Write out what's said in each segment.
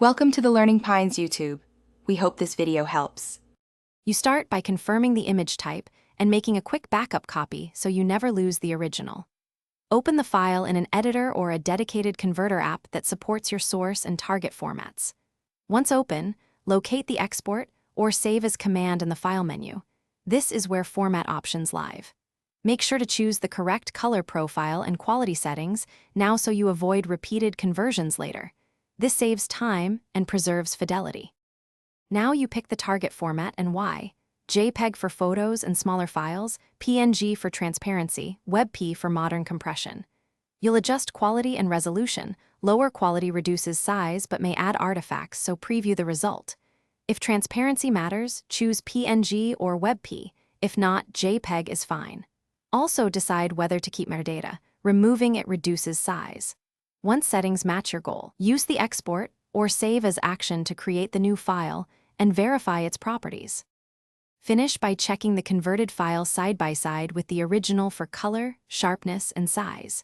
Welcome to the Learning Pines YouTube. We hope this video helps. You start by confirming the image type and making a quick backup copy so you never lose the original. Open the file in an editor or a dedicated converter app that supports your source and target formats. Once open, locate the export or save as command in the file menu. This is where format options live. Make sure to choose the correct color profile and quality settings now so you avoid repeated conversions later. This saves time and preserves fidelity. Now you pick the target format and why: JPEG for photos and smaller files, PNG for transparency, WebP for modern compression. You'll adjust quality and resolution. Lower quality reduces size but may add artifacts, so preview the result. If transparency matters, choose PNG or WebP. If not, JPEG is fine. Also decide whether to keep metadata. Removing it reduces size. Once settings match your goal, use the export or save as action to create the new file and verify its properties. Finish by checking the converted file side by side with the original for color, sharpness, and size.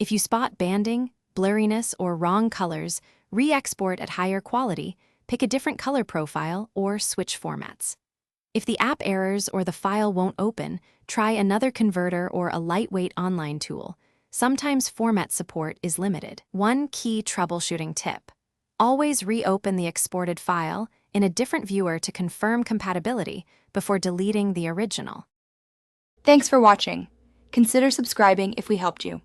If you spot banding, blurriness, or wrong colors, re-export at higher quality, pick a different color profile, or switch formats. If the app errors or the file won't open, try another converter or a lightweight online tool. Sometimes format support is limited. One key troubleshooting tip: always reopen the exported file in a different viewer to confirm compatibility before deleting the original. Thanks for watching. Consider subscribing if we helped you.